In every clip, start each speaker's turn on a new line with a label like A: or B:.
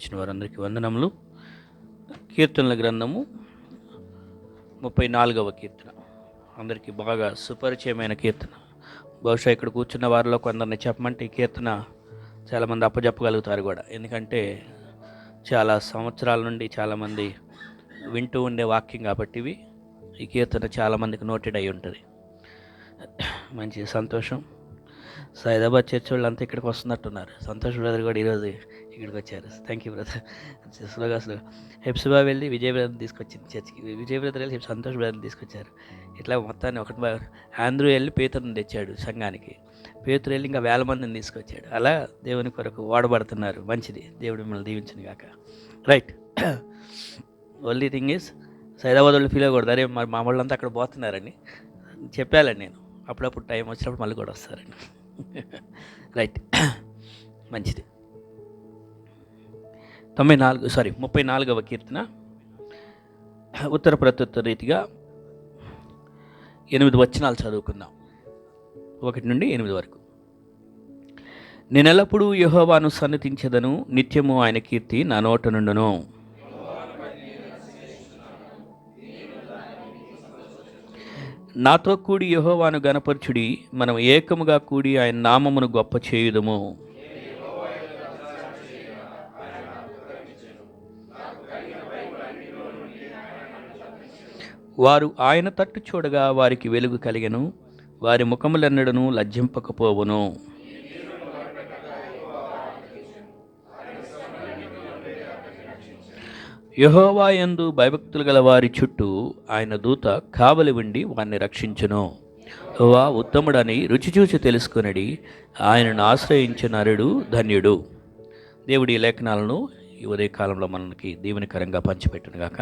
A: వచ్చిన వారందరికీ వందనములు. కీర్తనల గ్రంథము 34వ కీర్తన అందరికీ బాగా సుపరిచయమైన కీర్తన. బహుశా ఇక్కడ కూర్చున్న వారిలో కొందరిని చెప్పమంటే ఈ కీర్తన చాలామంది అప్పచెప్పగలుగుతారు కూడా. ఎందుకంటే చాలా సంవత్సరాల నుండి చాలామంది వింటూ ఉండే వాక్యం కాబట్టి ఈ కీర్తన చాలామందికి నోటెడ్ అయి ఉంటుంది. మంచి సంతోషం. సైదాబాద్ చర్చ్ వాళ్ళు అంతా ఇక్కడికి వస్తున్నట్టున్నారు. సంతోష్ బ్రదర్ కూడా ఈరోజు ఇక్కడికి వచ్చారు. Thank you brother. స్లోగా హెప్సిబా వెళ్ళి విజయ్ బ్రదర్ తీసుకొచ్చింది చర్చ్కి. విజయ్ బ్రదర్ వెళ్ళి సంతోష్ బ్రదర్ తీసుకొచ్చారు. ఇట్లా మొత్తాన్ని ఒకటి ఆంధ్రూ వెళ్ళి పేతురుని తెచ్చాడు సంఘానికి. పేతురు వెళ్ళి ఇంకా 1000 మందిని తీసుకొచ్చాడు. అలా దేవుని కొరకు వాడబడుతున్నారు. మంచిది. దేవుడు మిమ్మల్ని దీవించను కాక. Right. Only thing is Saidabad వాళ్ళు ఫీల్ అవ్వకూడదు, అరే మరి మా వాళ్ళంతా అక్కడ పోతున్నారని చెప్పాలండి నేను. అప్పుడప్పుడు టైం వచ్చినప్పుడు మళ్ళీ కూడా వస్తారండి. రైట్. మంచిది. 34వ కీర్తన ఉత్తర ప్రత్యుత్తర రీతిగా 8 వచనాలు చదువుకుందాం. 1 నుండి 8 వరకు. నేనెల్లప్పుడూ యెహోవాను సన్నిధించెదను, నిత్యము ఆయన కీర్తి నా నోట నుండును. నాతో కూడి యెహోవాను గణపరచుడి, మనం ఏకముగా కూడి ఆయన నామమును గొప్ప చేయుదము. వారు ఆయన తట్టు చూడగా వారికి వెలుగు కలిగెను, వారి ముఖములెన్నడను లజ్జింపకపోవును. యెహోవా యందు భయభక్తులు గల వారి చుట్టూ ఆయన దూత కావలి ఉండి వారిని రక్షించును. యెహోవా ఉత్తముడని రుచి చూచి తెలుసుకునడి, ఆయనను ఆశ్రయించిన నరుడు ధన్యుడు. దేవుడి లేఖనాలను ఈ ఉదయకాలంలో మనకి దీవెనకరంగా పంచిపెట్టును గాక.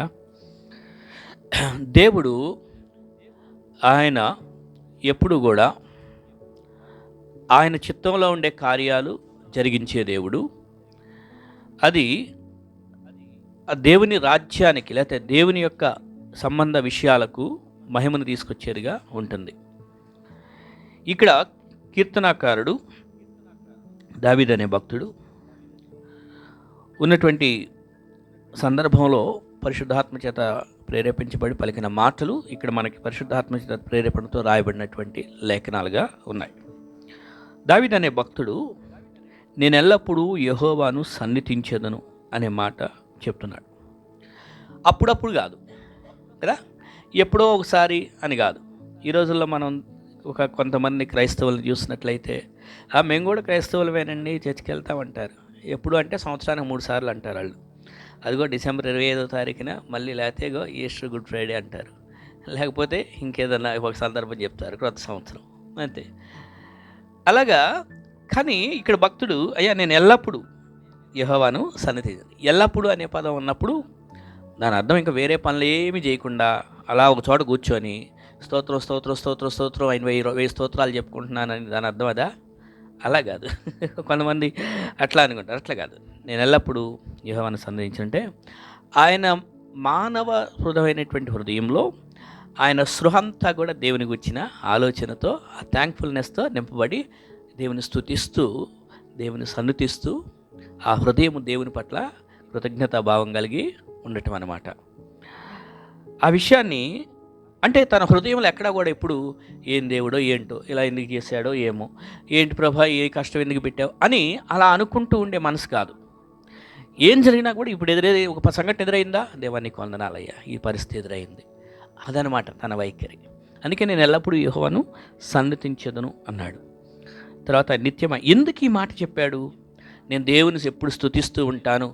A: దేవుడు ఆయన ఎప్పుడు కూడా ఆయన చిత్తంలో ఉండే కార్యాలు జరిగించే దేవుడు. అది ఆ దేవుని రాజ్యానికి లేకపోతే దేవుని యొక్క సంబంధ విషయాలకు మహిమను తీసుకొచ్చేదిగా ఉంటుంది. ఇక్కడ కీర్తనాకారుడు దావీదు అనే భక్తుడు ఉన్నటువంటి సందర్భంలో పరిశుద్ధాత్మ చేత ప్రేరేపించబడి పలికిన మాటలు ఇక్కడ మనకి పరిశుద్ధాత్మ చేత ప్రేరేపణతో రాయబడినటువంటి లేఖనాలుగా ఉన్నాయి. దావీదు అనే భక్తుడు నేను ఎల్లప్పుడూ యెహోవాను సన్నిధించెదను అనే మాట చెప్తున్నాడు. అప్పుడప్పుడు కాదు కదా, ఎప్పుడో ఒకసారి అని కాదు. ఈ రోజుల్లో మనం కొంతమంది క్రైస్తవులను చూసినట్లయితే మేము కూడా క్రైస్తవులమేనండి, చర్చికి వెళ్తామంటారు. ఎప్పుడు అంటే సంవత్సరానికి 3 సార్లు అంటారు వాళ్ళు. అదిగో డిసెంబర్ 25వ తారీఖున, మళ్ళీ లేకపోతే ఈస్టర్ గుడ్ ఫ్రైడే అంటారు, లేకపోతే ఇంకేదన్నా ఒక సందర్భం చెప్తారు, క్రొత్త సంవత్సరం, అంతే. అలాగా. కానీ ఇక్కడ భక్తుడు అయ్యా నేను ఎల్లప్పుడూ యెహోవాను సన్నిధించను. ఎల్లప్పుడూ అనే పదం ఉన్నప్పుడు దాని అర్థం ఇంకా వేరే పనులు ఏమీ చేయకుండా అలా ఒక చోట కూర్చొని స్తోత్రం స్తోత్రం స్తోత్రం స్తోత్రం 1000 స్తోత్రాలు చెప్పుకుంటున్నానని దాని అర్థం అదా? అలా కాదు. కొంతమంది అట్లా అనుకుంటారు. అట్లా కాదు. నేను ఎల్లప్పుడూ యెహోవాను సన్నిధించంటే ఆయన మానవ హృదయమైనటువంటి హృదయంలో ఆయన సృహంతా కూడా దేవుని గురించిన ఆలోచనతో ఆ థ్యాంక్ఫుల్నెస్తో నింపబడి దేవుని స్తుతిస్తూ దేవుని సన్నిధిస్తూ ఆ హృదయం దేవుని పట్ల కృతజ్ఞతాభావం కలిగి ఉండటం అన్నమాట. ఆ విషయాన్ని అంటే తన హృదయంలో ఎక్కడా కూడా ఎప్పుడు ఏం దేవుడో ఏంటో, ఇలా ఎందుకు చేశాడో ఏమో, ఏంటి ప్రభా ఏ కష్టం ఎందుకు పెట్టావు అని అలా అనుకుంటూ ఉండే మనసు కాదు. ఏం జరిగినా కూడా ఇప్పుడు ఒక సంఘటన ఎదురైందా, దేవానికి వందనాలయ్యా ఈ పరిస్థితి ఎదురైంది, అదనమాట తన వైఖరి. అందుకే నేను ఎల్లప్పుడూ యెహోవాను సన్నిధించెదను అన్నాడు. తర్వాత నిత్యమా ఎందుకు ఈ మాట చెప్పాడు? నేను దేవుని ఎప్పుడు స్తుతిస్తూ ఉంటాను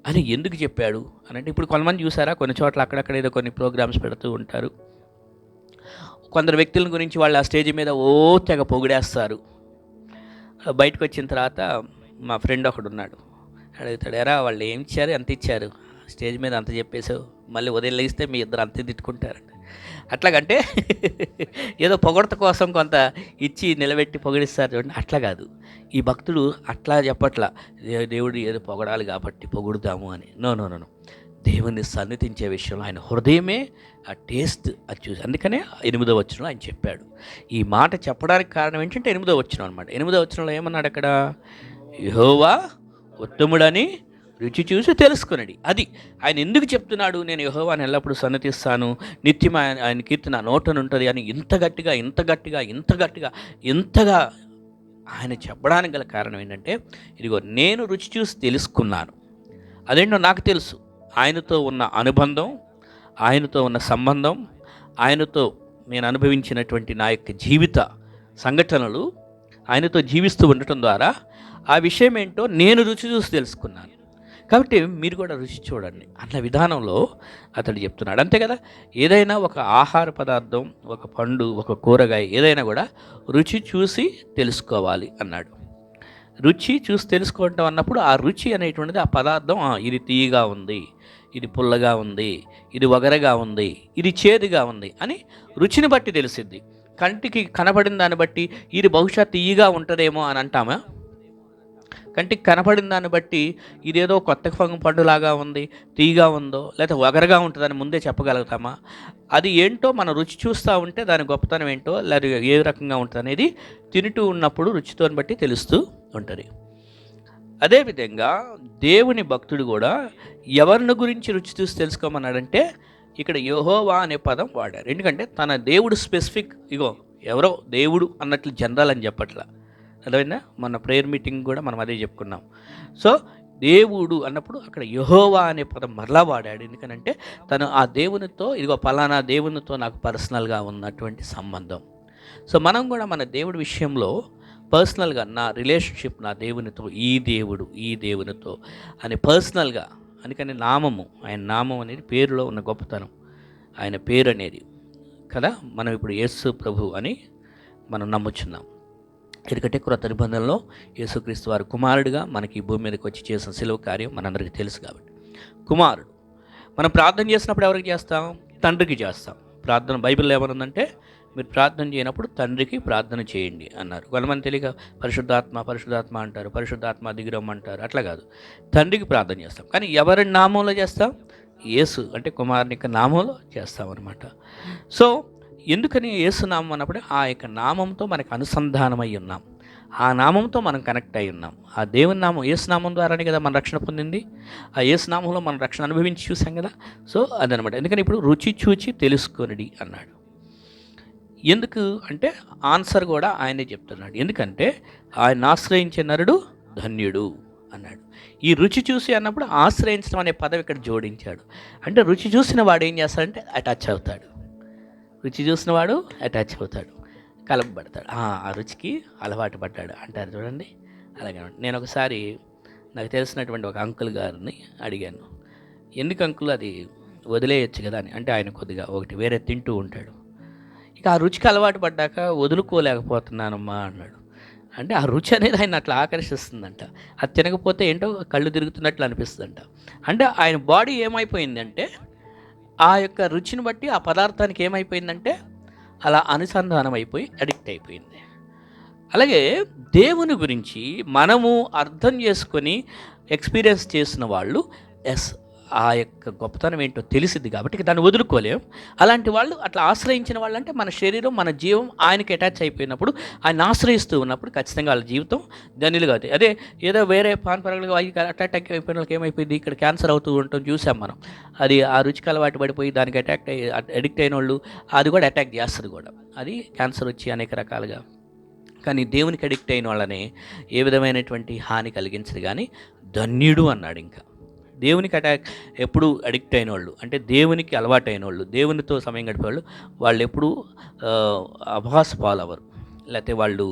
A: అని ఎందుకు చెప్పాడు అని అంటే, ఇప్పుడు కొంతమంది చూసారా, కొన్ని చోట్ల అక్కడక్కడ ఏదో కొన్ని ప్రోగ్రామ్స్ పెడుతూ ఉంటారు. కొందరు వ్యక్తుల గురించి వాళ్ళు ఆ స్టేజ్ మీద తెగ పొగిడేస్తారు. బయటకు వచ్చిన తర్వాత మా ఫ్రెండ్ ఒకడు ఉన్నాడు, అడుగుతాడు, ఎరా వాళ్ళు ఏం ఇచ్చారు, ఎంత ఇచ్చారు, స్టేజ్ మీద అంత చెప్పేసావు, మళ్ళీ ఉదయం లేస్తే మీ ఇద్దరు అంతే తిట్టుకుంటారండి. అట్లాగంటే ఏదో పొగడత కోసం కొంత ఇచ్చి నిలబెట్టి పొగిడిస్తారు చూడండి, అట్లా కాదు. ఈ భక్తుడు అట్లా చెప్పట్లా, దేవుడు ఏదో పొగడాలి కాబట్టి పొగుడుదాము అని. నో నో నో నో దేవుని సన్నిధించే విషయంలో ఆయన హృదయమే ఆ టేస్ట్ అది చూసి. అందుకనే 8వ వచనంలో ఆయన చెప్పాడు. ఈ మాట చెప్పడానికి కారణం ఏంటంటే 8వ వచనం అనమాట. 8వ వచనంలో ఏమన్నాడు అక్కడ? యెహోవా ఉత్తముడని రుచి చూసి తెలుసుకునడి. అది ఆయన ఎందుకు చెప్తున్నాడు, నేను యెహోవాను ఎల్లప్పుడూ సన్నతిస్తాను, నిత్యం ఆయన కీర్తి నా నోటనుంటుంది అని ఇంత గట్టిగా ఇంత గట్టిగా ఇంత గట్టిగా ఇంతగా ఆయన చెప్పడానికి గల కారణం ఏంటంటే, ఇదిగో నేను రుచి చూసి తెలుసుకున్నాను. అదేంటో నాకు తెలుసు. ఆయనతో ఉన్న అనుబంధం, ఆయనతో ఉన్న సంబంధం, ఆయనతో నేను అనుభవించినటువంటి నా యొక్క జీవిత సంఘటనలు, ఆయనతో జీవిస్తూ ఉండటం ద్వారా ఆ విషయం ఏంటో నేను రుచి చూసి తెలుసుకున్నాను. కాబట్టి మీరు కూడా రుచి చూడండి అన్న విధానంలో అతడు చెప్తున్నాడు. అంతే కదా, ఏదైనా ఒక ఆహార పదార్థం, ఒక పండు, ఒక కూరగాయ ఏదైనా కూడా రుచి చూసి తెలుసుకోవాలి అన్నాడు. రుచి చూసి తెలుసుకోవటం అన్నప్పుడు ఆ రుచి అనేటువంటిది ఆ పదార్థం, ఇది తీయగా ఉంది, ఇది పుల్లగా ఉంది, ఇది వగరగా ఉంది, ఇది చేదుగా ఉంది అని రుచిని బట్టి తెలిసిద్ది. కంటికి కనబడిన దాన్ని బట్టి ఇది బహుశా తీయగా ఉంటుందేమో అని అంటామా? కంటికి కనపడిన దాన్ని బట్టి ఇదేదో కొత్త పండులాగా ఉంది, తీగా ఉందో లేకపోతే వగరగా ఉంటుందని ముందే చెప్పగలుగుతామా? అది ఏంటో మనం రుచి చూస్తూ ఉంటే దాని గొప్పతనం ఏంటో లేదా ఏ రకంగా ఉంటుంది అనేది తింటూ ఉన్నప్పుడు రుచితో బట్టి తెలుస్తూ ఉంటుంది. అదేవిధంగా దేవుని భక్తుడు కూడా ఎవరిని గురించి రుచి చూసి తెలుసుకోమన్నాడంటే ఇక్కడ యెహోవా అనే పదం వాడారు. ఎందుకంటే తన దేవుడు స్పెసిఫిక్, ఇగో ఎవరో దేవుడు అన్నట్లు జనరల్ అని చెప్పట్లా. అర్థమైందా? మన ప్రేయర్ మీటింగ్ కూడా మనం అదే చెప్పుకున్నాం. సో దేవుడు అన్నప్పుడు అక్కడ యెహోవా అనే పదం మరలా వాడాడు. ఎందుకనంటే తను ఆ దేవునితో, ఇదిగో పలానా దేవునితో నాకు పర్సనల్గా ఉన్నటువంటి సంబంధం. సో మనం కూడా మన దేవుడి విషయంలో పర్సనల్గా నా రిలేషన్షిప్ నా దేవునితో, ఈ దేవునితో అని పర్సనల్గా, అందుకని నామము, ఆయన నామం అనేది పేరులో ఉన్న గొప్పతనం, ఆయన పేరు అనేది కదా. మనం ఇప్పుడు యేసు ప్రభు అని మనం నమ్ముచున్నాం. ఎందుకంటే క్రొత్త నిబంధనలో యేసుక్రీస్తు వారు కుమారుడిగా మనకి ఈ భూమి మీదకి వచ్చి చేసిన సిలువ కార్యం మనందరికీ తెలుసు. కాబట్టి కుమారుడు. మనం ప్రార్థన చేసినప్పుడు ఎవరికి చేస్తాం? తండ్రికి చేస్తాం. ప్రార్థన బైబిల్లో ఏమనుందంటే మీరు ప్రార్థన చేయనప్పుడు తండ్రికి ప్రార్థన చేయండి అన్నారు. కొంతమంది తెలియక పరిశుద్ధాత్మ అంటారు, పరిశుద్ధాత్మ దిగిరమ్మంటారు. అట్లా కాదు, తండ్రికి ప్రార్థన చేస్తాం. కానీ ఎవరి నామంలో చేస్తాం? యేసు అంటే కుమారుని యొక్క నామంలో చేస్తామన్నమాట. సో ఎందుకని యేసు నామం అన్నప్పుడు ఆ యొక్క నామంతో మనకు అనుసంధానమై ఉన్నాం, ఆ నామంతో మనం కనెక్ట్ అయి ఉన్నాం. ఆ దేవుని నామం, యేసు నామం ద్వారానే కదా మన రక్షణ పొందింది. ఆ యేసు నామంలో మనం రక్షణ అనుభవించి చూసాం కదా. సో అదనమాట. ఎందుకని ఇప్పుడు రుచి చూచి తెలుసుకొనిడి అన్నాడు. ఎందుకు అంటే ఆన్సర్ కూడా ఆయనే చెప్తున్నాడు. ఎందుకంటే ఆయన ఆశ్రయించే నరుడు ధన్యుడు అన్నాడు. ఈ రుచి చూసి అన్నప్పుడు ఆశ్రయించడం అనే పదవి ఇక్కడ జోడించాడు. అంటే రుచి చూసిన వాడు ఏం చేస్తాడంటే అటాచ్ అవుతాడు. రుచి చూసిన వాడు అటాచ్ అవుతాడు, కలపబడతాడు, ఆ రుచికి అలవాటు పడ్డాడు అంటారు చూడండి. అలాగే నేను ఒకసారి నాకు తెలిసినటువంటి ఒక అంకుల్ గారిని అడిగాను, ఎందుకు అంకుల్ అది వదిలేయచ్చు కదా అని. అంటే ఆయన కొద్దిగా ఒకటి వేరే తింటూ ఉంటాడు. ఇక ఆ రుచికి అలవాటు పడ్డాక వదులుకోలేకపోతున్నానమ్మా అన్నాడు. అంటే ఆ రుచి అనేది ఆయన అట్లా ఆకర్షిస్తుందంట. అది తినకపోతే ఏంటో కళ్ళు తిరుగుతున్నట్లు అనిపిస్తుందంట. అంటే ఆయన బాడీ ఏమైపోయిందంటే ఆ యొక్క రుచిని బట్టి ఆ పదార్థానికి ఏమైపోయిందంటే అలా అనుసంధానం అయిపోయి అడిక్ట్ అయిపోయింది. అలాగే దేవుని గురించి మనము అర్థం చేసుకొని ఎక్స్పీరియన్స్ చేసిన వాళ్ళు ఆ యొక్క గొప్పతనం ఏంటో తెలిసిద్ది కాబట్టి దాన్ని వదులుకోలేం. అలాంటి వాళ్ళు అట్లా ఆశ్రయించిన వాళ్ళు అంటే మన శరీరం, మన జీవం ఆయనకి అటాచ్ అయిపోయినప్పుడు, ఆయన ఆశ్రయిస్తూ ఉన్నప్పుడు ఖచ్చితంగా వాళ్ళ జీవితం ధన్యులుగా అవుతాయి. అదే ఏదో వేరే పాన్పరగలుగా అటాక్ అయిపోయిన వాళ్ళకి ఏమైపోయింది, ఇక్కడ క్యాన్సర్ అవుతూ ఉంటాం చూసాం మనం. అది ఆ రుచికి అలవాటు పడిపోయి దానికి అడిక్ట్ అయిన వాళ్ళు అది కూడా అటాక్ చేస్తుంది కూడా. అది క్యాన్సర్ వచ్చి అనేక రకాలుగా. కానీ దేవునికి అడిక్ట్ అయిన వాళ్ళని ఏ విధమైనటువంటి హాని కలిగించదు. కానీ ధన్యుడు అన్నాడు. ఇంకా దేవునికి ఎప్పుడు అడిక్ట్ అయిన వాళ్ళు అంటే దేవునికి అలవాటు అయిన వాళ్ళు, దేవునితో సమయం గడిపేవాళ్ళు, వాళ్ళు ఎప్పుడూ అభాస పాలవరు. లేకపోతే వాళ్ళు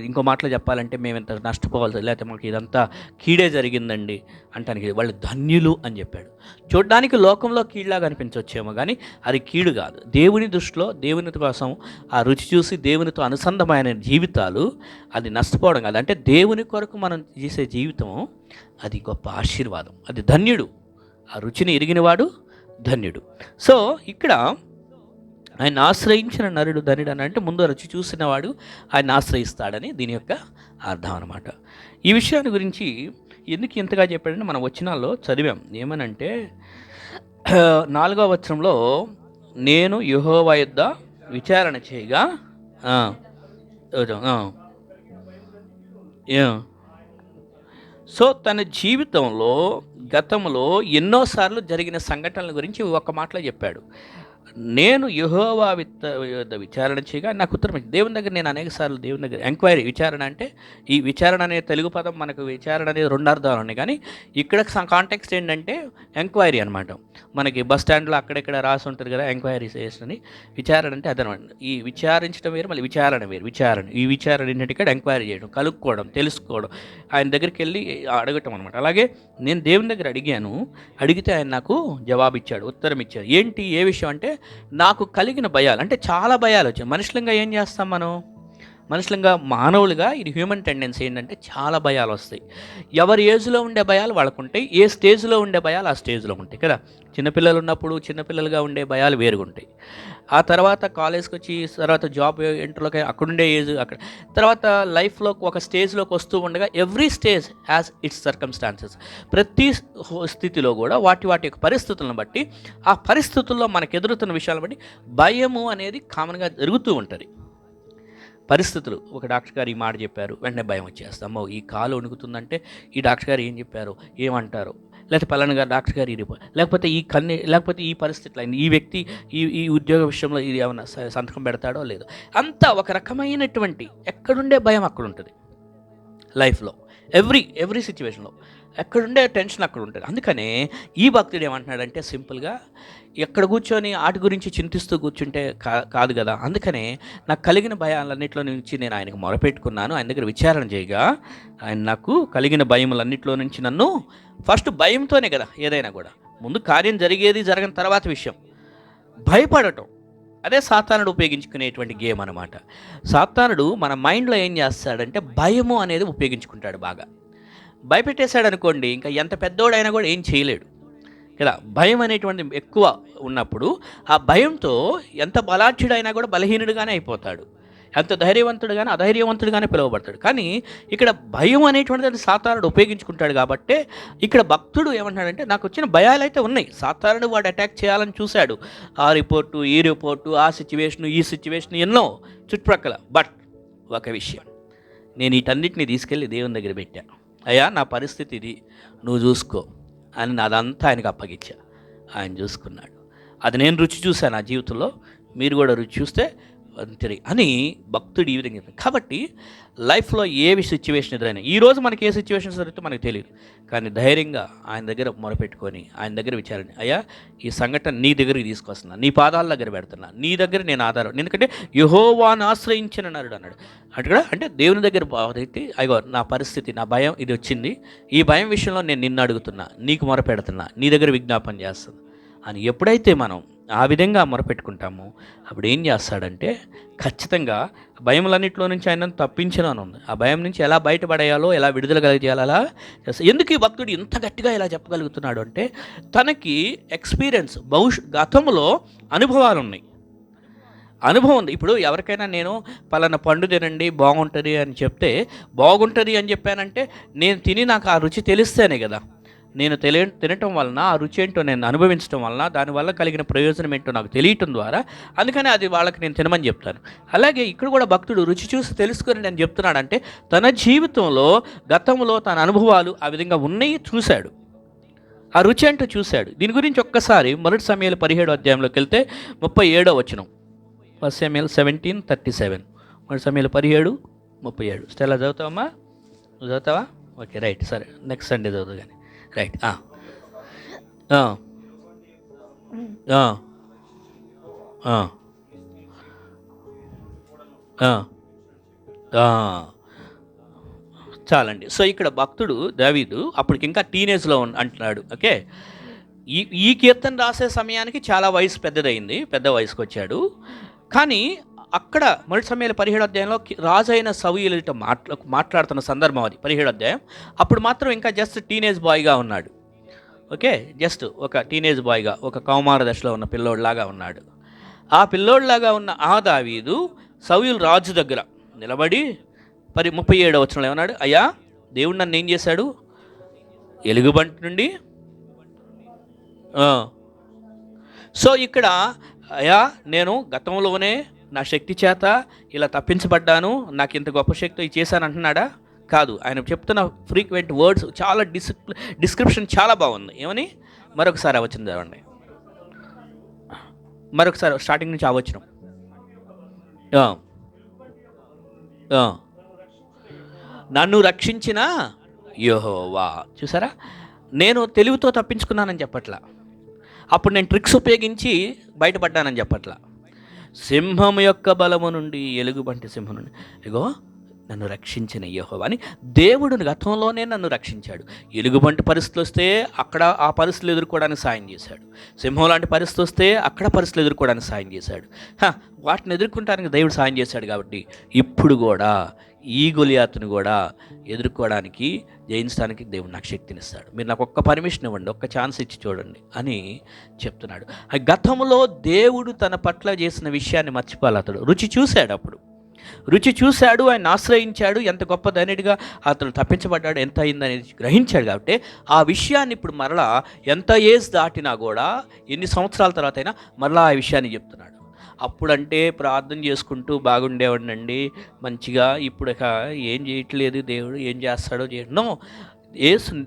A: ఇంకో మాటలో చెప్పాలంటే మేము ఇంత నష్టపోవాలి, లేకపోతే మాకు ఇదంతా కీడే జరిగిందండి అంటానికి వాళ్ళు ధన్యులు అని చెప్పాడు. చూడడానికి లోకంలో కీడులాగా అనిపించవచ్చేమో కానీ అది కీడు కాదు. దేవుని దృష్టిలో దేవుని కోసం ఆ రుచి చూసి దేవునితో అనుసంధమైన జీవితాలు అది నష్టపోవడం కాదు. అంటే దేవుని కొరకు మనం చేసే జీవితం అది గొప్ప ఆశీర్వాదం, అది ధన్యుడు. ఆ రుచిని ఎరిగినవాడు ధన్యుడు. సో ఇక్కడ ఆయన ఆశ్రయించిన నరుడు ధనుడు అని అంటే ముందు రుచి చూసినవాడు ఆయన ఆశ్రయిస్తాడని దీని యొక్క అర్థం అనమాట. ఈ విషయాన్ని గురించి ఎందుకు ఇంతగా చెప్పాడంటే మనం వచనాల్లో చదివాం. ఏమనంటే 4వ వచనంలో నేను యెహోవా యొద్ద విచారణ చేయగా సో తన జీవితంలో గతంలో ఎన్నోసార్లు జరిగిన సంఘటనల గురించి ఒక మాటలో చెప్పాడు. నేను యెహోవా యొద్ద విచారణ చేయగా నాకు ఉత్తరం ఇచ్చింది. దేవుని దగ్గర నేను అనేక సార్లు దేవుని దగ్గర ఎంక్వైరీ, విచారణ అంటే ఈ విచారణ అనే తెలుగు పదం మనకు విచారణ అనేది రెండు అర్థాలు ఉన్నాయి, కానీ ఇక్కడ కాంటెక్స్ట్ ఏంటంటే ఎంక్వైరీ అనమాట. మనకి బస్ స్టాండ్లో అక్కడెక్కడ రాసి ఉంటుంది కదా ఎంక్వైరీ చేసిన విచారణ అంటే అదనమాట. ఈ విచారించడం వేరు, మళ్ళీ విచారణ వేరు. ఈ విచారణ ఏంటంటే ఇక్కడ ఎంక్వైరీ చేయడం, కలుపుకోవడం, తెలుసుకోవడం, ఆయన దగ్గరికి వెళ్ళి అడగటం అనమాట. అలాగే నేను దేవుని దగ్గర అడిగితే ఆయన నాకు జవాబిచ్చాడు, ఉత్తరం ఇచ్చాడు. ఏంటి ఏ విషయం అంటే నాకు కలిగిన భయాలు, అంటే చాలా భయాలు వచ్చాయి. మనుషులంగా ఏం చేస్తాం మనం, మనుషులంగా మానవులుగా ఇది హ్యూమన్ టెండెన్సీ ఏంటంటే చాలా భయాలు వస్తాయి. ఎవరి ఏజ్లో ఉండే భయాలు వాళ్ళకు ఉంటాయి, ఏ స్టేజ్లో ఉండే భయాలు ఆ స్టేజ్లో ఉంటాయి కదా. చిన్నపిల్లలు ఉన్నప్పుడు చిన్నపిల్లలుగా ఉండే భయాలు వేరుగుంటాయి. ఆ తర్వాత కాలేజ్కి వచ్చి తర్వాత జాబ్ ఇంటర్లోకి అక్కడుండే ఏజ్ అక్కడ, తర్వాత లైఫ్లో ఒక స్టేజ్లోకి వస్తూ ఉండగా every stage has its circumstances. ప్రతి స్థితిలో కూడా వాటి యొక్క పరిస్థితులను బట్టి, ఆ పరిస్థితుల్లో మనకు ఎదురుతున్న విషయాలను బట్టి భయము అనేది కామన్గా జరుగుతూ ఉంటుంది. పరిస్థితులు, ఒక డాక్టర్ గారు ఈ మాట చెప్పారు, వెంటనే భయం వచ్చేస్తాము. ఈ కాలు వణుకుతుందంటే ఈ డాక్టర్ గారు ఏం చెప్పారు, ఏమంటారు, లేకపోతే పలానా గారు డాక్టర్ గారు ఇది, లేకపోతే ఈ కన్ను, లేకపోతే ఈ పరిస్థితులు అయింది, ఈ వ్యక్తి ఈ ఉద్యోగ విషయంలో ఇది ఏమన్నా సంతకం పెడతాడో లేదో, అంతా ఒక రకమైనటువంటి ఎక్కడుండే భయం అక్కడ ఉంటుంది లైఫ్లో. ఎవ్రీ సిచ్యువేషన్లో ఎక్కడుండే టెన్షన్ అక్కడ ఉంటుంది. అందుకనే ఈ భక్తుడు ఏమంటున్నాడంటే సింపుల్గా ఎక్కడ కూర్చొని వాటి గురించి చింతిస్తూ కూర్చుంటే కాదు కదా. అందుకనే నాకు కలిగిన భయాలన్నింటిలో నుంచి నేను ఆయనకు మొరపెట్టుకున్నాను. ఆయన దగ్గర విచారణ చేయగా ఆయన నాకు కలిగిన భయములన్నింటిలో నుంచి నన్ను, ఫస్ట్ భయంతోనే కదా ఏదైనా కూడా, ముందు కార్యం జరగని తర్వాత విషయం భయపడటం, అదే సాతానుడు ఉపయోగించుకునేటువంటి గేమ్ అనమాట. సాతానుడు మన మైండ్లో ఏం చేస్తాడంటే భయము అనేది ఉపయోగించుకుంటాడు. బాగా భయపెట్టేశాడు అనుకోండి, ఇంకా ఎంత పెద్దోడైనా కూడా ఏం చేయలేడు కదా. భయం అనేటువంటి ఎక్కువ ఉన్నప్పుడు ఆ భయంతో ఎంత బలాఢ్యుడైనా కూడా బలహీనుడిగానే అయిపోతాడు, ఎంత ధైర్యవంతుడుగానే అధైర్యవంతుడుగానే పిలువబడతాడు. కానీ ఇక్కడ భయం అనేటువంటిది సాతానుడు ఉపయోగించుకుంటాడు. కాబట్టి ఇక్కడ భక్తుడు ఏమంటాడంటే నాకు వచ్చిన భయాలు అయితే ఉన్నాయి, సాతానుడు వాడు అటాక్ చేయాలని చూశాడు, ఆ రిపోర్టు ఈ రిపోర్టు, ఆ సిచ్యువేషను ఈ సిచ్యువేషన్ ఎన్నో చుట్టుప్రక్కల. బట్ ఒక విషయం, నేను వీటన్నిటిని తీసుకెళ్ళి దేవుని దగ్గర పెట్టాను. అయ్యా నా పరిస్థితి ఇది, నువ్వు చూసుకో అని నాదంతా ఆయనకు అప్పగించా. ఆయన చూసుకున్నాడు. అది నేను రుచి చూశాను నా జీవితంలో, మీరు కూడా రుచి చూస్తే అంతే అని భక్తుడు ఈ విధంగా చెప్తాడు. కాబట్టి లైఫ్లో ఏ సిచ్యువేషన్ ఎదురైనా, ఈరోజు మనకి ఏ సిచ్యువేషన్స్ జరుగుతుందో మనకు తెలియదు, కానీ ధైర్యంగా ఆయన దగ్గర మొరపెట్టుకొని ఆయన దగ్గర విచారణ, అయ్యా ఈ సంఘటన నీ దగ్గరికి తీసుకొస్తున్నా, నీ పాదాల దగ్గర పెడుతున్నా, నీ దగ్గర నేను ఆధారం, ఎందుకంటే యెహోవాను ఆశ్రయించిన నరుడు అన్నాడు. అంటే దేవుని దగ్గర అయితే అయ్యో నా పరిస్థితి, నా భయం ఇది వచ్చింది, ఈ భయం విషయంలో నేను నిన్ను అడుగుతున్నా, నీకు మొరపెడుతున్నా, నీ దగ్గర విజ్ఞాపన చేస్తున్నా అని ఎప్పుడైతే మనం ఆ విధంగా మొరపెట్టుకుంటామో అప్పుడు ఏం చేస్తాడంటే ఖచ్చితంగా భయములన్నింటిలో నుంచి ఆయన తప్పించను అని ఉంది. ఆ భయం నుంచి ఎలా బయటపడేయాలో, ఎలా విడుదల కలిగేయాలో అలా చేస్తాడు. ఎందుకు ఈ భక్తుడు ఇంత గట్టిగా ఇలా చెప్పగలుగుతున్నాడు అంటే తనకి ఎక్స్పీరియన్స్, గతంలో అనుభవాలు ఉన్నాయి, అనుభవం ఉంది. ఇప్పుడు ఎవరికైనా నేను పలానా పండు తినండి బాగుంటుంది అని చెప్తే, బాగుంటుంది అని చెప్పానంటే నేను తిని నాకు ఆ రుచి తెలిస్తేనే కదా. నేను తినటం వలన ఆ రుచి ఏంటో నేను అనుభవించడం వలన దానివల్ల కలిగిన ప్రయోజనం ఏంటో నాకు తెలియటం ద్వారా, అందుకని అది వాళ్ళకి నేను తినమని చెప్తాను. అలాగే ఇక్కడ కూడా భక్తుడు రుచి చూసి తెలుసుకొని నేను చెప్తున్నాడంటే తన జీవితంలో గతంలో తన అనుభవాలు ఆ విధంగా ఉన్నాయి, చూశాడు, ఆ రుచి అంటూ చూశాడు. దీని గురించి ఒక్కసారి 1 సమూయేలు 17వ అధ్యాయంలోకి వెళ్తే 37వ వచనం, 1 సమూయేలు 17:37, 1 సమూయేలు 17:37. స్టెల్లా చదువుతావమ్మా? నువ్వు చదువుతావా? ఓకే రైట్, సరే నెక్స్ట్ సండే చదువు కానీ. రైట్. చాలండి. సో ఇక్కడ భక్తుడు దావీదు అప్పటికి ఇంకా టీనేజ్లో అంటున్నాడు. ఓకే, ఈ కీర్తన రాసే సమయానికి చాలా వయసు పెద్దదైంది, పెద్ద వయసుకు వచ్చాడు. కానీ అక్కడ 1 సమూయేలు 17వ అధ్యాయంలో రాజు అయిన సౌలు మాట్లాడుతున్న సందర్భం అది 17వ అధ్యాయం. అప్పుడు మాత్రం ఇంకా జస్ట్ టీనేజ్ బాయ్గా ఉన్నాడు. ఓకే, జస్ట్ ఒక టీనేజ్ బాయ్గా, ఒక కౌమార దశలో ఉన్న పిల్లోడ్లాగా ఉన్నాడు. ఆ పిల్లోడ్లాగా ఉన్న ఆ దావీదు సౌలు రాజు దగ్గర నిలబడి 37వ వచనంలో ఏమన్నాడు, అయ్యా దేవుడు నన్ను ఏం చేశాడు, ఎలుగుబంటి నుండి. సో ఇక్కడ అయ్యా నేను గతంలోనే నా శక్తి చేత ఇలా తప్పించబడ్డాను, నాకు ఇంత గొప్ప శక్తి చేశాను అంటున్నాడా? కాదు. ఆయన చెప్తున్న ఫ్రీక్వెంట్ వర్డ్స్ చాలా డిస్క్రిప్షన్ చాలా బాగుంది. ఏమని? మరొకసారి అవచనం చదవండి. మరొకసారి స్టార్టింగ్ నుంచి అవచనం. నన్ను రక్షించిన యెహోవా. చూసారా, నేను తెలివితో తప్పించుకున్నానని చెప్పట్లా, అప్పుడు నేను ట్రిక్స్ ఉపయోగించి బయటపడ్డానని చెప్పట్లా. సింహం యొక్క బలము నుండి, ఎలుగుబంటి సింహం నుండి ఇగో నన్ను రక్షించిన యెహోవా అని దేవుడు గతంలోనే నన్ను రక్షించాడు. ఎలుగుబంటి పరిస్థితులు వస్తే అక్కడ ఆ పరిస్థితులు ఎదుర్కోవడానికి సాయం చేశాడు. సింహం లాంటి పరిస్థితి వస్తే అక్కడ పరిస్థితులు ఎదుర్కోవడానికి సాయం చేశాడు. వాటిని ఎదుర్కొంటానికి దేవుడు సాయం చేశాడు. కాబట్టి ఇప్పుడు కూడా ఈ గొలియాతును కూడా ఎదుర్కోవడానికి, జయించడానికి దేవుడు నాకు శక్తినిస్తాడు. మీరు నాకు ఒక్క పర్మిషన్ ఇవ్వండి, ఒక్క ఛాన్స్ ఇచ్చి చూడండి అని చెప్తున్నాడు. ఆ గతంలో దేవుడు తన పట్ల చేసిన విషయాన్ని మర్చిపోవాలి. అతడు రుచి చూశాడు. అప్పుడు రుచి చూశాడు, ఆయన ఆశ్రయించాడు, ఎంత గొప్ప ధనిడిగా అతను తప్పించబడ్డాడు, ఎంత అయిందనేది గ్రహించాడు. కాబట్టి ఆ విషయాన్ని ఇప్పుడు మరలా ఎంత ఏజ్ దాటినా కూడా, ఎన్ని సంవత్సరాల తర్వాత అయినా మరలా ఆ విషయాన్ని చెప్తున్నాడు. అప్పుడంటే ప్రార్థన చేసుకుంటూ బాగుండేవాడినండి మంచిగా, ఇప్పుడు ఏం చేయట్లేదు, దేవుడు ఏం చేస్తాడో చేయడం.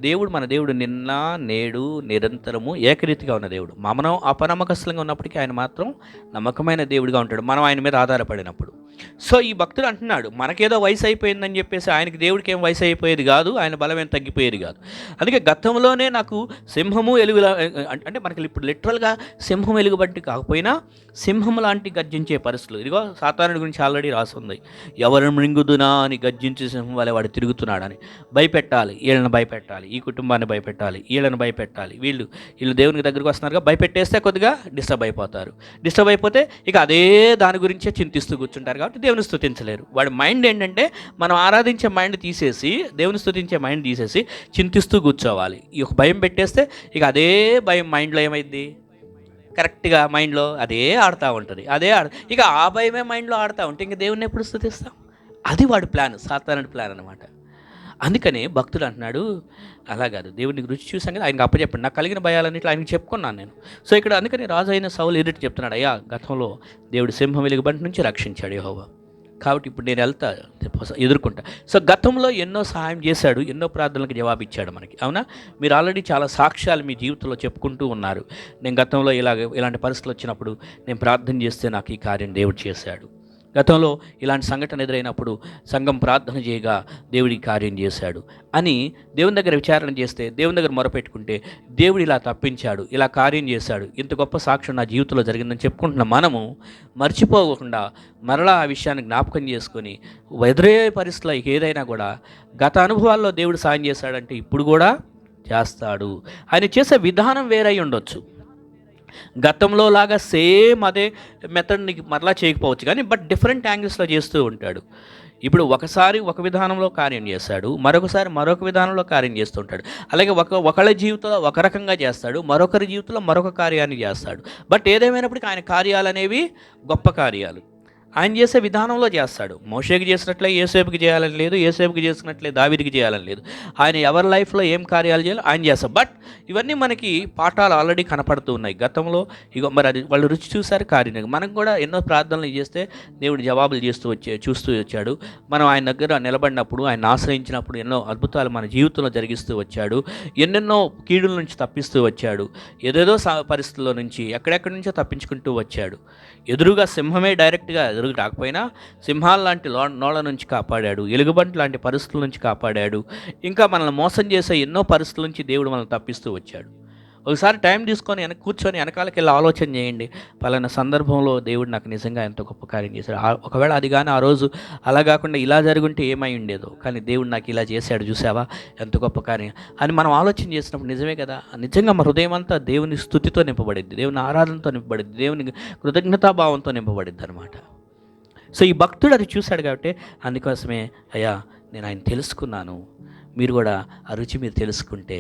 A: దేవుడు మన దేవుడు నిన్న నేడు నిరంతరము ఏకరీతిగా ఉన్న దేవుడు. మనం అపనమ్మకస్తులంగా ఉన్నప్పటికీ ఆయన మాత్రం నమ్మకమైన దేవుడిగా ఉంటాడు, మనం ఆయన మీద ఆధారపడినప్పుడు. సో ఈ భక్తుడు అంటున్నాడు, మనకేదో వయసు అయిపోయిందని చెప్పేసి ఆయనకి, దేవుడికి ఏం వయసు అయిపోయేది కాదు, ఆయన బలం ఏం తగ్గిపోయేది కాదు. అందుకే గతంలోనే నాకు సింహము ఎలుగులా, అంటే మనకి ఇప్పుడు లిటరల్గా సింహం ఎలుగుబట్టి కాకపోయినా సింహం లాంటి గర్జించే పరిస్థితులు. ఇదిగో సాతానుడి గురించి ఆల్రెడీ రాసుంది, ఎవరు మృంగుదునా అని గర్జించే సింహం వల్ల వాడు తిరుగుతున్నాడని. భయపెట్టాలి, వీళ్ళని భయపెట్టాలి, ఈ కుటుంబాన్ని భయపెట్టాలి, వీళ్ళని భయపెట్టాలి, వీళ్ళు దేవునికి దగ్గరికి వస్తున్నారుగా, భయపెట్టేస్తే కొద్దిగా డిస్టర్బ్ అయిపోతారు. డిస్టర్బ్ అయిపోతే ఇక అదే దాని గురించే చింతిస్తూ కూర్చుంటారు. కాబట్టి దేవుని స్తుతించలేరు. వాడి మైండ్ ఏంటంటే, మనం ఆరాధించే మైండ్ తీసేసి, దేవుని స్తుతించే మైండ్ తీసేసి చింతిస్తూ కూర్చోవాలి. ఈ ఒక భయం పెట్టేస్తే ఇక అదే భయం మైండ్లో ఏమైంది, కరెక్ట్గా మైండ్లో అదే ఆడుతూ ఉంటుంది. ఇక ఆ భయమే మైండ్లో ఆడుతూ ఉంటే ఇంక దేవుని ఎప్పుడు స్తుతిస్తాం? అది వాడి ప్లాన్, సాతానుడి ప్లాన్ అనమాట. అందుకనే భక్తుడు అంటున్నాడు, అలా కాదు, దేవుడికి రుచి చూసాం కదా, ఆయనకు అప్పచెప్పండి, నాకు కలిగిన భయాలన్నింటిలో ఆయనకి చెప్పుకున్నాను నేను. సో ఇక్కడ అందుకని రాజు అయిన సౌలు ఎదుటి చెప్తున్నాడు, అయ్యా గతంలో దేవుడు సింహం ఎలుగుబంటి నుంచి రక్షించాడు యెహోవా, కాబట్టి ఇప్పుడు నేను వెళ్తా, ఎదుర్కొంటా. సో గతంలో ఎన్నో సహాయం చేశాడు, ఎన్నో ప్రార్థనలకు జవాబు ఇచ్చాడు మనకి. అవునా? మీరు ఆల్రెడీ చాలా సాక్ష్యాలు మీ జీవితంలో చెప్పుకుంటూ ఉన్నారు. నేను గతంలో ఇలాంటి పరిస్థితులు వచ్చినప్పుడు నేను ప్రార్థన చేస్తే నాకు ఈ కార్యం దేవుడు చేశాడు. గతంలో ఇలాంటి సంఘటన ఎదురైనప్పుడు సంఘం ప్రార్థన చేయగా దేవుడి కార్యం చేశాడు అని దేవుని దగ్గర విచారణ చేస్తే, దేవుని దగ్గర మొరపెట్టుకుంటే దేవుడు ఇలా తప్పించాడు, ఇలా కార్యం చేశాడు, ఇంత గొప్ప సాక్ష్యం నా జీవితంలో జరిగిందని చెప్పుకుంటున్న మనము మర్చిపోకుండా మరలా ఆ విషయాన్ని జ్ఞాపకం చేసుకొని ఎదురే పరిస్థితుల్లో ఏదైనా కూడా గత అనుభవాల్లో దేవుడు సాయం చేశాడంటే ఇప్పుడు కూడా చేస్తాడు. ఆయన చేసే విధానం వేరై ఉండొచ్చు, గతంలో లాగా సేమ్ అదే మెథడ్ నీకు మరలా చేయకపోవచ్చు, కానీ బట్ డిఫరెంట్ యాంగిల్స్లో చేస్తూ ఉంటాడు. ఇప్పుడు ఒకసారి ఒక విధానంలో కార్యం చేస్తాడు, మరొకసారి మరొక విధానంలో కార్యం చేస్తుంటాడు. అలాగే ఒకళ్ళ జీవితంలో ఒక రకంగా చేస్తాడు, మరొకరి జీవితంలో మరొక కార్యాన్ని చేస్తాడు. బట్ ఏదేమైనప్పటికీ ఆయన కార్యాలు అనేవి గొప్ప కార్యాలు, ఆయన చేసే విధానంలో చేస్తాడు. మోషేకి చేసినట్లే యేసేపుకి చేయాలని లేదు, యేసేపుకి చేసినట్లే దావీదుకి చేయాలని లేదు. ఆయన ఎవరి లైఫ్లో ఏం కార్యాలు చేయాలో ఆయన చేస్తారు. బట్ ఇవన్నీ మనకి పాఠాలు ఆల్రెడీ కనపడుతూ ఉన్నాయి గతంలో. ఇగో మరి అది వాళ్ళు రుచి చూశారు కార్యం. మనం కూడా ఎన్నో ప్రార్థనలు చేస్తే దేవుడు జవాబులు చూస్తూ వచ్చాడు. మనం ఆయన దగ్గర నిలబడినప్పుడు, ఆయన ఆశ్రయించినప్పుడు ఎన్నో అద్భుతాలు మన జీవితంలో జరిగిస్తూ వచ్చాడు. ఎన్నెన్నో కీడుల నుంచి తప్పిస్తూ వచ్చాడు. ఏదేదో పరిస్థితుల్లో నుంచి ఎక్కడెక్కడి నుంచో తప్పించుకుంటూ వచ్చాడు. ఎదురుగా సింహమే డైరెక్ట్గా ఎదురుగా రాకపోయినా సింహాల లాంటి నోళ్ళ నుంచి కాపాడాడు, ఎలుగుబంటి లాంటి పరిస్థితుల నుంచి కాపాడాడు. ఇంకా మనల్ని మోసం చేసే ఎన్నో పరిస్థితుల నుంచి దేవుడు మనల్ని తప్పిస్తూ వచ్చాడు. ఒకసారి టైం తీసుకొని కూర్చొని వెనకాలకి వెళ్ళి ఆలోచన చేయండి, పలానా సందర్భంలో దేవుడు నాకు నిజంగా ఎంత గొప్ప కార్యం చేశాడు. ఒకవేళ అది కానీ ఆ రోజు అలా కాకుండా ఇలా జరుగుంటే ఏమై ఉండేదో, కానీ దేవుడు నాకు ఇలా చేశాడు చూసావా, ఎంత గొప్ప కార్యం అని మనం ఆలోచన చేసినప్పుడు నిజమే కదా, నిజంగా మన హృదయం అంతా దేవుని స్తుతితో నింపబడిద్ది, దేవుని ఆరాధనతో నింపబడిద్ది, దేవుని కృతజ్ఞతాభావంతో నింపబడిద్ది అనమాట. సో ఈ భక్తుడు అది చూశాడు కాబట్టి అందుకోసమే, అయ్యా నేను ఆయన తెలుసుకున్నాను, మీరు కూడా ఆ రుచి మీరు తెలుసుకుంటే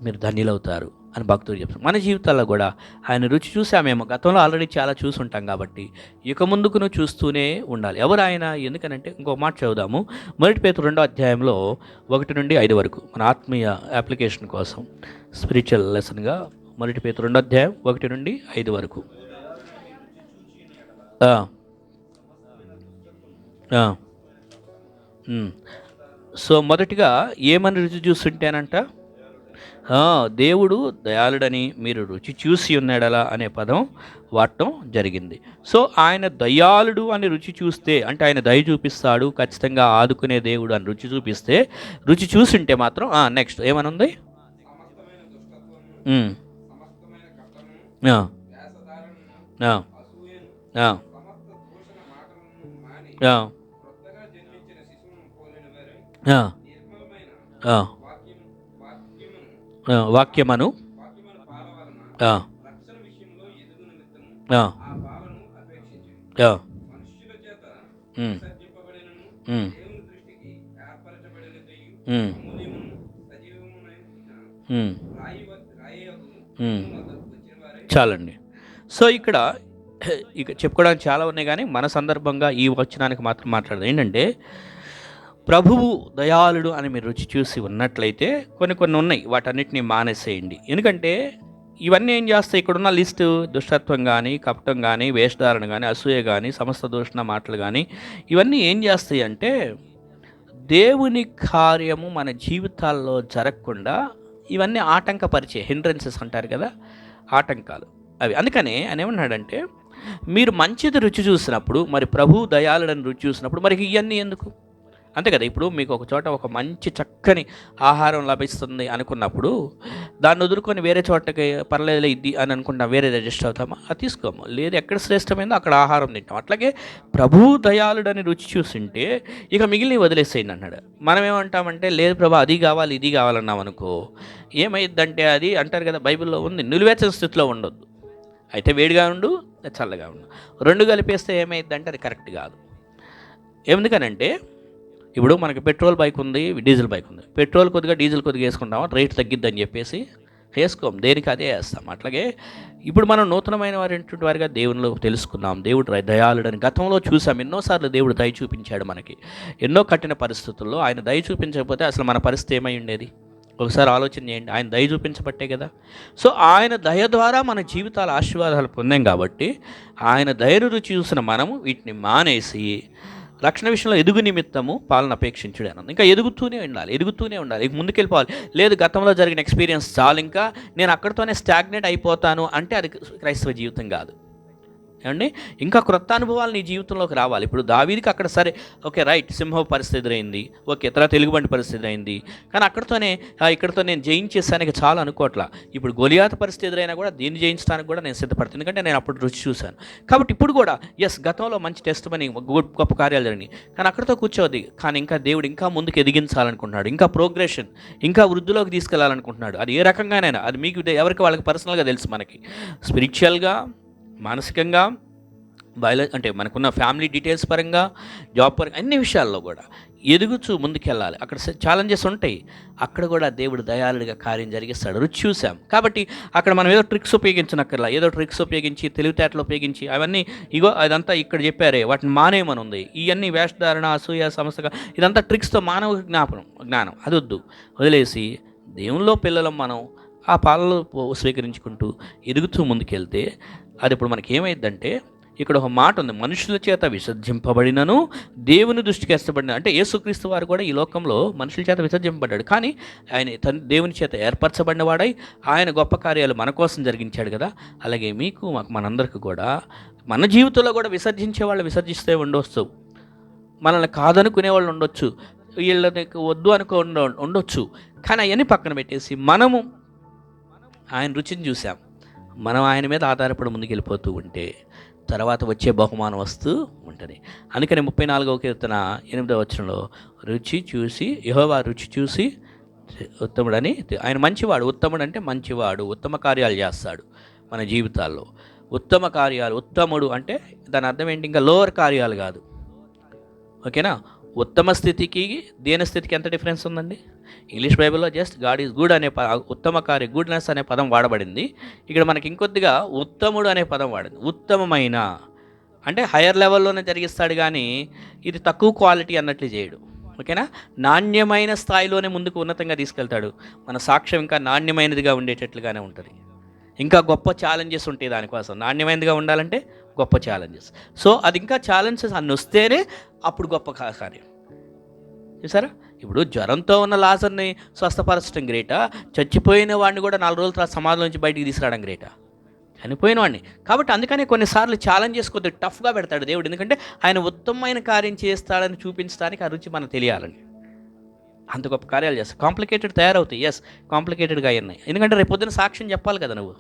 A: మీరు ధన్యులవుతారు అని భక్తుడు చెప్తారు. మన జీవితాల్లో కూడా ఆయన రుచి చూసామేమో, గతంలో ఆల్రెడీ చాలా చూసుంటాం కాబట్టి ఇక ముందుకును చూస్తూనే ఉండాలి. ఎవరు ఆయన? ఎందుకనంటే ఇంకో మాట చదువుదాము. 1 పేతురు 2వ అధ్యాయంలో 1 నుండి 5 వరకు మన ఆత్మీయ అప్లికేషన్ కోసం స్పిరిచువల్ లెసన్గా 1 పేతురు 2వ అధ్యాయం 1 నుండి 5 వరకు. సో మొదటిగా ఏమని రుచి చూస్తుంటేనంట, దేవుడు దయాళుడని మీరు రుచి చూసి ఉన్నాడలా అనే పదం వాడటం జరిగింది. సో ఆయన దయాళుడు అని రుచి చూస్తే, అంటే ఆయన దయ చూపిస్తాడు, ఖచ్చితంగా ఆదుకునే దేవుడు అని రుచి చూపిస్తే, రుచి చూసింటే మాత్రం నెక్స్ట్ ఏమనుంది? వాక్యమను చాలండి. సో ఇక్కడ ఇక చెప్పుకోవడానికి చాలా ఉన్నాయి, కానీ మన సందర్భంగా ఈ వచనానికి మాత్రం మాట్లాడదు. ఏంటంటే, ప్రభువు దయాళుడు అని మీరు రుచి చూసి ఉన్నట్లయితే కొన్ని కొన్ని ఉన్నాయి, వాటన్నిటిని మానేసేయండి. ఎందుకంటే ఇవన్నీ ఏం చేస్తాయి? ఇక్కడున్న లిస్టు దుష్టత్వం కానీ, కపటం కానీ, వేషధారణ కానీ, అసూయ కానీ, సమస్త దూషణ మాటలు కానీ, ఇవన్నీ ఏం చేస్తాయి అంటే దేవుని కార్యము మన జీవితాల్లో జరగకుండా ఇవన్నీ ఆటంకపరిచే హిండ్రెన్సెస్ అంటారు కదా, ఆటంకాలు అవి. అందుకనే ఆయన ఏమన్నాడంటే, మీరు మంచిది రుచి చూసినప్పుడు, మరి ప్రభు దయాళుడని రుచి చూసినప్పుడు మరి ఇవన్నీ ఎందుకు? అంతే కదా. ఇప్పుడు మీకు ఒక చోట ఒక మంచి చక్కని ఆహారం లభిస్తుంది అనుకున్నప్పుడు దాన్ని వదులుకొని వేరే చోటకి పర్లేదు ఇది అని అనుకుంటాం, వేరే అడ్జస్ట్ అవుతామా? అది తీసుకోము. లేదు, ఎక్కడ శ్రేష్టమైందో అక్కడ ఆహారం తింటాం. అట్లాగే ప్రభు దయాళుడని రుచి చూసింటే ఇక మిగిలిన వదిలేసేయండి అన్నాడు. మనం ఏమంటామంటే, లేదు ప్రభా అది కావాలి ఇది కావాలన్నాం అనుకో, ఏమైందంటే అది అంటారు కదా, బైబిల్లో ఉంది, నిలువెచ్చని స్థితిలో ఉండొద్దు. అయితే వేడిగా ఉండు, చల్లగా ఉండు, రెండు కలిపేస్తే ఏమైందంటే అది కరెక్ట్ కాదు. ఎందుకనంటే ఇప్పుడు మనకి పెట్రోల్ బైక్ ఉంది, డీజిల్ బైక్ ఉంది. పెట్రోల్ కొద్దిగా డీజిల్ కొద్దిగా వేసుకుంటామా, రేట్ తగ్గిద్దని చెప్పేసి వేసుకోం, దేనికి అదే వేస్తాం. అట్లాగే ఇప్పుడు మనం నూతనమైన వారిటువంటి వారిగా దేవునిలో తెలుసుకున్నాం, దేవుడు దయాళుడని గతంలో చూసాం, ఎన్నోసార్లు దేవుడు దయ చూపించాడు మనకి. ఎన్నో కఠిన పరిస్థితుల్లో ఆయన దయ చూపించకపోతే అసలు మన పరిస్థితి ఏమై ఉండేది? ఒకసారి ఆలోచన చేయండి. ఆయన దయ చూపించబట్టే కదా. సో ఆయన దయ ద్వారా మన జీవితాల ఆశీర్వాదాలు పొందాం కాబట్టి ఆయన దయను రుచి చూసిన మనము వీటిని మానేసి రక్షణ విషయంలో ఎదుగు నిమిత్తము పాలన అపేక్షించుడే అన్నది. ఇంకా ఎదుగుతూనే ఉండాలి, ఇక ముందుకెళ్ళిపోవాలి. లేదు గతంలో జరిగిన ఎక్స్పీరియన్స్ చాలు, ఇంకా నేను అక్కడితోనే స్టాగ్నేట్ అయిపోతాను అంటే అది క్రైస్తవ జీవితం కాదు. ఏమండి, ఇంకా క్రొత్త అనుభవాలు నీ జీవితంలోకి రావాలి. ఇప్పుడు దావీదికి అక్కడ సరే ఓకే రైట్, సింహం పరిస్థితి ఎదురైంది, ఓకే తర్వాత ఎలుగుబంటి పరిస్థితి అయింది, కానీ అక్కడితోనే ఇక్కడితో నేను జయించేసానికి చాలా అనుకోవట్లా. ఇప్పుడు గొలియాతు పరిస్థితి ఎదురైనా కూడా దీన్ని జయించడానికి కూడా నేను సిద్ధపడుతుంది, ఎందుకంటే నేను అప్పుడు రుచి చూశాను. కాబట్టి ఇప్పుడు కూడా గతంలో మంచి టెస్ట్ పని గొప్ప కార్యాలు జరిగినాయి, కానీ అక్కడితో కూర్చోవద్దు. కానీ ఇంకా దేవుడు ఇంకా ముందుకు ఎదిగించాలనుకుంటున్నాడు, ఇంకా ప్రోగ్రెషన్, ఇంకా వృద్ధిలోకి తీసుకెళ్లాలనుకుంటున్నాడు. అది ఏ రకంగానైనా, అది మీకు ఎవరికి వాళ్ళకి పర్సనల్గా తెలుసు. మనకి స్పిరిచువల్గా, మానసికంగా, అంటే మనకున్న ఫ్యామిలీ డీటెయిల్స్ పరంగా, జాబ్ పరంగా, అన్ని విషయాల్లో కూడా ఎదుగుచూ ముందుకెళ్ళాలి. అక్కడ ఛాలెంజెస్ ఉంటాయి, అక్కడ కూడా దేవుడు దయాళుడిగా కార్యం జరిగిస్తాడు. రుచి చూసాం కాబట్టి అక్కడ మనం ఏదో ట్రిక్స్ ఉపయోగించనక్కర్లా, ఏదో ట్రిక్స్ ఉపయోగించి, తెలివితేటలు ఉపయోగించి అవన్నీ ఇగో అదంతా ఇక్కడ చెప్పారే వాటిని మానేయమని ఉంది. ఇవన్నీ వేషధారణ, అసూయ, సమస్యగా ఇదంతా ట్రిక్స్తో మానవ జ్ఞానం అది వద్దు. వదిలేసి దేవునిలో పిల్లలం మనం ఆ పాలలు స్వీకరించుకుంటూ ఎదుగుతూ ముందుకెళ్తే అది ఇప్పుడు మనకి ఏమైందంటే, ఇక్కడ ఒక మాట ఉంది, మనుషుల చేత విసర్జింపబడినను దేవుని దృష్టికి ఇష్టపడిన. అంటే యేసుక్రీస్తు వారు కూడా ఈ లోకంలో మనుషుల చేత విసర్జింపబడ్డాడు, కానీ ఆయన దేవుని చేత ఏర్పరచబడినవాడై ఆయన గొప్ప కార్యాలు మన కోసం జరిగించాడు కదా. అలాగే మీకు మనందరికీ కూడా మన జీవితంలో కూడా విసర్జించే వాళ్ళు విసర్జిస్తే ఉండొచ్చు, మనల్ని కాదనుకునే వాళ్ళు ఉండొచ్చు, వీళ్ళని వద్దు అనుకో ఉండొచ్చు, కానీ అవన్నీ పక్కన పెట్టేసి మనము ఆయన రుచిని చూసాం, మనం ఆయన మీద ఆధారపడి ముందుకెళ్ళిపోతూ ఉంటే తర్వాత వచ్చే బహుమానం వస్తూ ఉంటుంది. అందుకని 34వ కీర్తన 8వ వచనంలో రుచి చూసి, యెహోవా రుచి చూసి ఉత్తముడని, ఆయన మంచివాడు. ఉత్తముడు అంటే మంచివాడు, ఉత్తమ కార్యాలు చేస్తాడు మన జీవితాల్లో. ఉత్తమ కార్యాలు, ఉత్తముడు అంటే దాని అర్థం ఏంటి? ఇంకా లోవర్ కార్యాలు కాదు, ఓకేనా. ఉత్తమ స్థితికి దీన స్థితికి ఎంత డిఫరెన్స్ ఉందండి? ఇంగ్లీష్ బైబిల్లో జస్ట్ గాడ్ ఈజ్ గుడ్ అనే ఉత్తమ కార్య, గుడ్నెస్ అనే పదం వాడబడింది. ఇక్కడ మనకి ఇంకొద్దిగా ఉత్తముడు అనే పదం వాడింది. ఉత్తమమైన అంటే హయ్యర్ లెవెల్లోనే జరిగిస్తాడు, కానీ ఇది తక్కువ క్వాలిటీ అన్నట్లు చేయడు, ఓకేనా. నాణ్యమైన స్థాయిలోనే ముందుకు ఉన్నతంగా తీసుకెళ్తాడు. మన సాక్ష్యం ఇంకా నాణ్యమైనదిగా ఉండేటట్లుగానే ఉంటుంది. ఇంకా గొప్ప ఛాలెంజెస్ ఉంటాయి దానికోసం. నాణ్యమైనదిగా ఉండాలంటే గొప్ప ఛాలెంజెస్. సో అది ఇంకా ఛాలెంజెస్ అన్ని వస్తేనే అప్పుడు గొప్ప కార్యం. చూసారా, ఇప్పుడు జ్వరంతో ఉన్న లాజర్ని స్వస్థపరచడం గ్రేటా, చచ్చిపోయిన వాడిని కూడా 4 రోజుల తర్వాత సమాధి నుంచి బయటికి తీసుకురావడం గ్రేటా? చనిపోయిన వాడిని. కాబట్టి అందుకనే కొన్నిసార్లు ఛాలెంజెస్ కొద్దిగా టఫ్గా పెడతాడు దేవుడు. ఎందుకంటే ఆయన ఉత్తమమైన కార్యం చేస్తాడని చూపించడానికి ఆ రుచి మనకు తెలియాలని. అంత గొప్ప కార్యాలు చేస్తాడు. కాంప్లికేటెడ్ తయారవుతాయి. ఎస్, కాంప్లికేటెడ్గా ఉన్నాయి. ఎందుకంటే రేపొద్దున సాక్ష్యం చెప్పాలి కదా నువ్వు.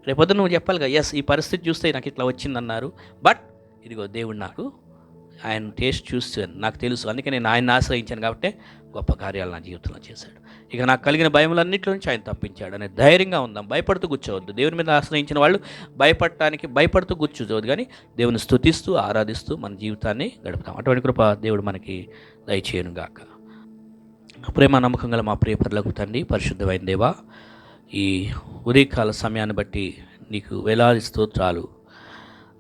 A: రేపొద్దున నువ్వు చెప్పాలి కదా, ఎస్ ఈ పరిస్థితి చూస్తే నాకు ఇట్లా వచ్చిందన్నారు, బట్ ఇదిగో దేవుడు నాకు ఆయన టేస్ట్ చూస్తాను, నాకు తెలుసు, అందుకే నేను ఆయన్ని ఆశ్రయించాను కాబట్టి గొప్ప కార్యాలు నా జీవితంలో చేశాడు. ఇక నాకు కలిగిన భయములన్నింటి నుంచి ఆయన తప్పించాడు అనే ధైర్యంగా ఉందాం. భయపడుతూ కూర్చోవద్దు. దేవుని మీద ఆశ్రయించిన వాళ్ళు భయపడుతూ కూర్చోవద్దు, కానీ దేవుని స్తుతిస్తూ ఆరాధిస్తూ మన జీవితాన్ని గడుపుతాం. అటువంటి కృప దేవుడు మనకి దయచేయను గాక. ప్రేమ నమ్మకం గల మా ప్రియ పరలోకపు తండ్రి, పరిశుద్ధమైన దేవా, ఈ ఉదయకాల సమయాన్ని బట్టి నీకు వేలాది స్తోత్రాలు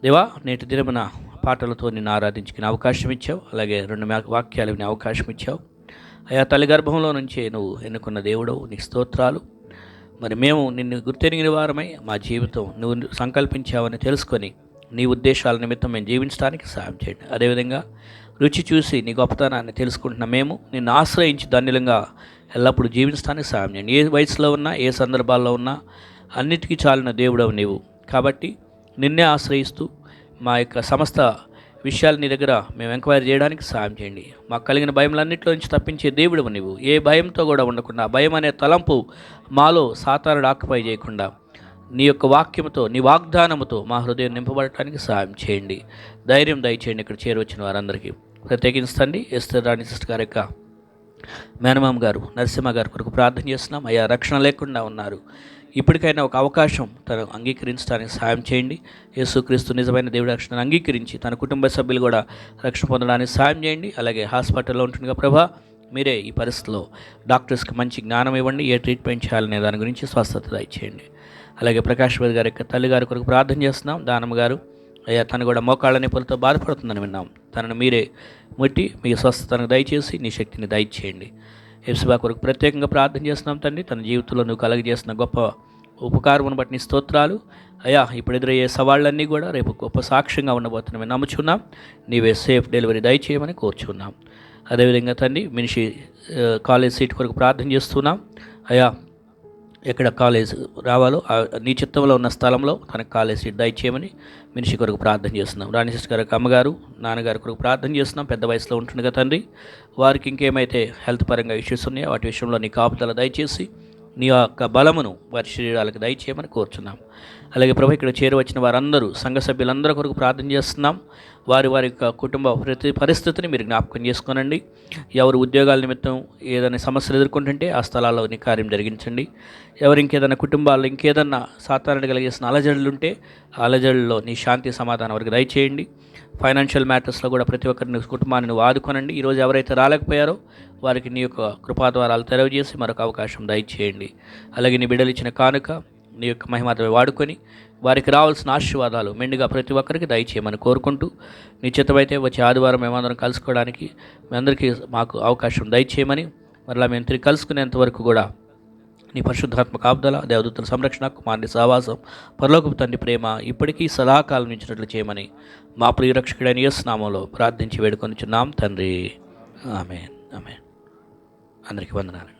A: దేవా. నేటి దినమున పాటలతో నిన్ను ఆరాధించుకునే అవకాశం ఇచ్చావు, అలాగే 2 వాక్యాలు వినే అవకాశం ఇచ్చావు. అయా తల్లి గర్భంలో నుంచే నువ్వు ఎన్నుకున్న దేవుడవు, నీకు స్తోత్రాలు. మరి మేము నిన్ను గుర్తెరిగిన వారమై మా జీవితం నువ్వు సంకల్పించావని తెలుసుకొని నీ ఉద్దేశాల నిమిత్తం మేము జీవించడానికి సహాయం చేయండి. అదేవిధంగా రుచి చూసి నీ గొప్పతనాన్ని తెలుసుకుంటున్న మేము నిన్ను ఆశ్రయించి ధన్యులంగా ఎల్లప్పుడూ జీవించడానికి సహాయం చేయండి. ఏ వయసులో ఉన్నా, ఏ సందర్భాల్లో ఉన్నా అన్నిటికీ చాలిన దేవుడవు నీవు. కాబట్టి నిన్నే ఆశ్రయిస్తూ మా యొక్క సమస్త విషయాలు నీ దగ్గర మేము ఎంక్వైరీ చేయడానికి సహాయం చేయండి. మాకు కలిగిన భయములన్నింటిలో నుంచి తప్పించే దేవుడవు నీవు. ఏ భయంతో కూడా ఉండకుండా, భయం అనే తలంపు మాలో సాతానుడు ఆక్యుపై చేయకుండా నీ యొక్క వాక్యముతో, నీ వాగ్దానముతో మా హృదయం నింపబడటానికి సహాయం చేయండి. ధైర్యం దయచేయండి. ఇక్కడ చేరువచ్చిన వారందరికీ ప్రత్యేకించండి. ఎస్తర్ రాణి సిస్టర్ గారి యొక్క మేనమామ గారు, నరసింహ గారి కొరకు ప్రార్థన చేస్తున్నాం. అయ్యా రక్షణ లేకుండా ఉన్నారు. ఇప్పటికైనా ఒక అవకాశం తను అంగీకరించడానికి సహాయం చేయండి. యేసుక్రీస్తు నిజమైన దేవుడి రక్షణను అంగీకరించి తన కుటుంబ సభ్యులు కూడా రక్షణ పొందడానికి సహాయం చేయండి. అలాగే హాస్పిటల్లో ఉంటుండగా ప్రభా, మీరే ఈ పరిస్థితిలో డాక్టర్స్కి మంచి జ్ఞానం ఇవ్వండి. ఏ ట్రీట్మెంట్ చేయాలనే దాని గురించి స్వస్థత దయచేయండి. అలాగే ప్రకాష్ బాబు గారి యొక్క తల్లిగారి కొరకు ప్రార్థన చేస్తున్నాం. దానమ్మ గారు, అయ్యా తను కూడా మోకాళ్ళ నొప్పులతో బాధపడుతుందని విన్నాం. తనను మీరే ముట్టి మీ స్వస్థతను దయచేసి నీ శక్తిని దయచేయండి. ఎఫ్సిబా కొరకు ప్రత్యేకంగా ప్రార్థన చేస్తున్నాం తండ్రి. తన జీవితంలో నువ్వు కలగజేసిన గొప్ప ఉపకారమును బట్టి నీ స్తోత్రాలు. అయ్యా ఇప్పుడు ఎదురయ్యే సవాళ్ళన్నీ కూడా రేపు గొప్ప సాక్ష్యంగా ఉండబోతున్నాం మేము నమ్ముచున్నాం. నీవే సేఫ్ డెలివరీ దయచేయమని కోరుచున్నాం. అదేవిధంగా తండ్రి మినిషి కాలేజ్ సీట్ కొరకు ప్రార్థన చేస్తున్నాం. అయ్యా ఎక్కడ కాలేజ్ రావాలో నీ చిత్తంలో ఉన్న స్థలంలో తనకు కాలేజ్ సీట్ దయచేయమని మినిషి కొరకు ప్రార్థన చేస్తున్నాం. రాణి సిస్టర్ గారికి అమ్మగారు, నాన్నగారి కొరకు ప్రార్థన చేస్తున్నాం. పెద్ద వయసులో ఉంటుండగా తండ్రి, వారికి ఇంకేమైతే హెల్త్ పరంగా ఇష్యూస్ ఉన్నాయో వాటి విషయంలో నీ కాపుదల దయచేసి నీ యొక్క బలమును వారి శరీరాలకు దయచేయమని కోరుచున్నాం. అలాగే ప్రభు ఇక్కడ చేరువచ్చిన వారందరూ, సంఘ సభ్యులందరి కొరకు ప్రార్థన చేస్తున్నాం. వారి యొక్క కుటుంబ ప్రతి పరిస్థితిని మీరు జ్ఞాపకం చేసుకోనండి. ఎవరు ఉద్యోగాల నిమిత్తం ఏదైనా సమస్యలు ఎదుర్కొంటుంటే ఆ స్థలాల్లో నీ కార్యం జరిగించండి. ఎవరు ఇంకేదైనా కుటుంబాల్లో ఇంకేదన్నా సాతానుడు కలిగేసిన అలజడులు ఉంటే ఆ అలజడుల్లో నీ శాంతి సమాధానం వారికి దయచేయండి. ఫైనాన్షియల్ మ్యాటర్స్లో కూడా ప్రతి ఒక్కరిని కుటుంబాన్ని నువ్వు ఆదుకోనండి. ఈరోజు ఎవరైతే రాలేకపోయారో వారికి నీ యొక్క కృపాద్వారాలు తెరవజేసి మరొక అవకాశం దయచేయండి. అలాగే నీ బిడ్డలు ఇచ్చిన కానుక నీ యొక్క మహిమాత్రమే వాడుకొని వారికి రావాల్సిన ఆశీర్వాదాలు మెండుగా ప్రతి ఒక్కరికి దయచేయమని కోరుకుంటూ, నీ చిత్తమైతే వచ్చే ఆదివారం మేమందరం కలుసుకోవడానికి మీ అందరికీ మాకు అవకాశం దయచేయమని, మరలా మేము తిరిగి కలుసుకునేంత వరకు కూడా నీ పరిశుద్ధాత్మ కాపుదల, దేవదూతల సంరక్షణ, కుమారుని సహవాసం, పరలోకపు తండ్రి ప్రేమ ఇప్పటికీ సదాకాలం నుంచినట్లు చేయమని మా ప్రియ రక్షకుడైన యేసు నామములో ప్రార్థించి వేడుకొనిచున్నాం తండ్రి. ఆమేన్. ఆమేన్. అందరికీ వందనాలండి.